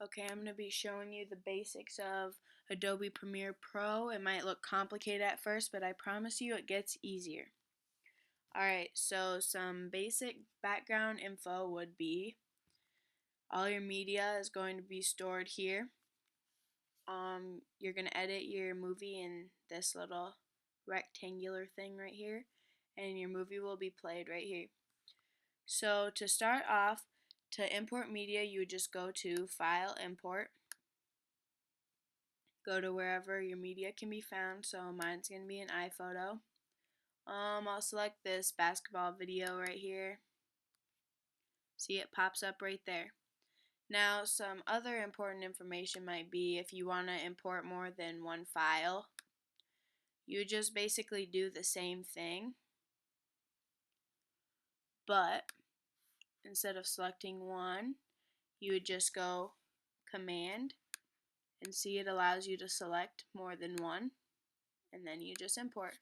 Okay, I'm going to be showing you the basics of Adobe Premiere Pro. It might look complicated at first, but I promise you it gets easier. Alright, so some basic background info would be all your media is going to be stored here. You're going to edit your movie in this little rectangular thing right here, and your movie will be played right here. So to start off, to import media, you would just go to File, Import. Go to wherever your media can be found, so mine's going to be an iPhoto. I'll select this basketball video right here. See, it pops up right there. Now, some other important information might be if you want to import more than one file, you just basically do the same thing, but instead of selecting one, you would just go Command, and see, it allows you to select more than one, and then you just import.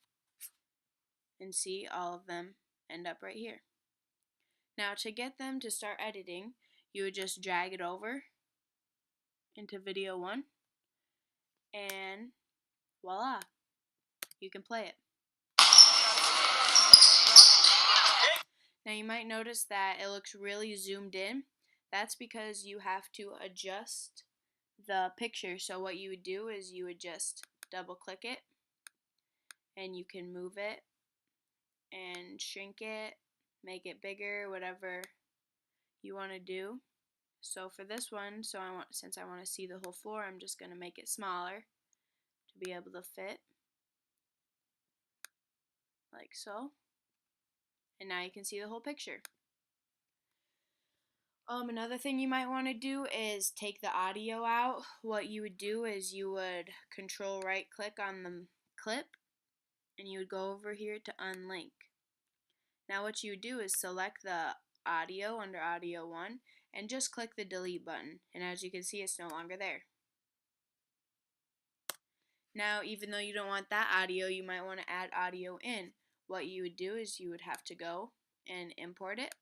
And see, all of them end up right here. Now to get them to start editing, you would just drag it over into video 1 and voila, you can play it. Now you might notice that it looks really zoomed in. That's because you have to adjust the picture. So what you would do is you would just double click it and you can move it and shrink it, make it bigger, whatever you want to do. So for this one, since I want to see the whole floor, I'm just going to make it smaller to be able to fit, like so. And now you can see the whole picture. Another thing you might want to do is take the audio out. What you would do is you would control right click on the clip and you would go over here to unlink. Now what you would do is select the audio under audio 1 and just click the delete button, and as you can see, it's no longer there. Now even though you don't want that audio, you might want to add audio in. What you would do is you would have to go and import it.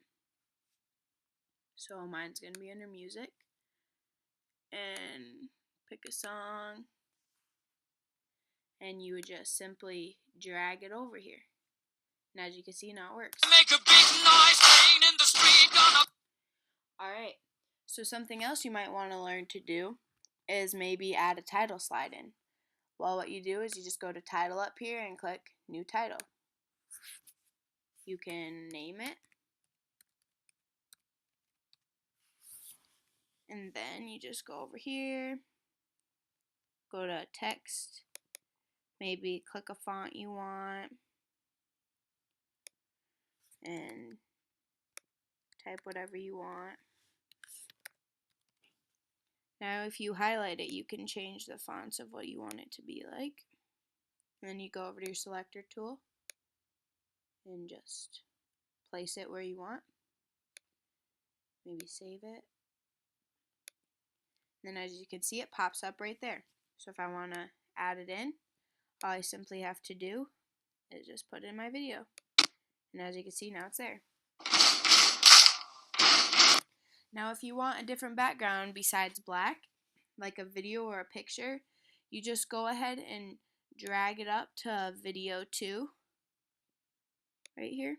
So mine's going to be under music, and pick a song, and you would just simply drag it over here. And as you can see, now it works. Make a big noise playing in the street, Alright, so something else you might want to learn to do is maybe add a title slide in. Well, what you do is you just go to title up here and click new title. You can name it, and then you just go over here, go to text, maybe click a font you want, and type whatever you want. Now if you highlight it, you can change the fonts of what you want it to be like. And then you go over to your selector tool and just place it where you want. Maybe save it. And then as you can see, it pops up right there. So if I want to add it in, all I simply have to do is just put it in my video. And as you can see, now it's there. Now if you want a different background besides black, like a video or a picture, you just go ahead and drag it up to video 2 right here,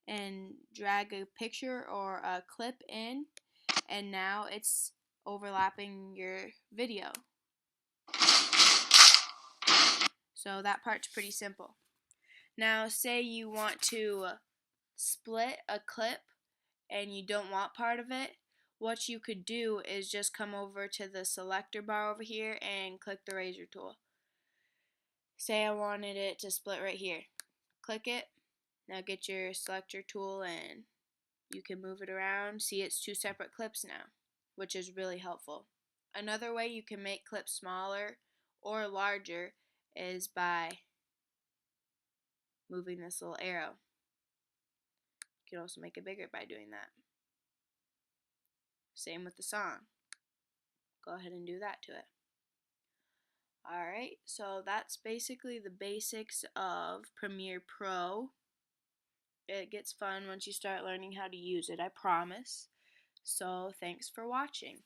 and drag a picture or a clip in, and now it's overlapping your video. So that part's pretty simple. Now say you want to split a clip and you don't want part of it, what you could do is just come over to the selector bar over here and click the razor tool. Say I wanted it to split right here. Click it. Now get your selector tool and you can move it around. See, it's 2 separate clips now, which is really helpful. Another way you can make clips smaller or larger is by moving this little arrow. You can also make it bigger by doing that. Same with the song. Go ahead and do that to it. Alright, so that's basically the basics of Premiere Pro. It gets fun once you start learning how to use it, I promise. So thanks for watching.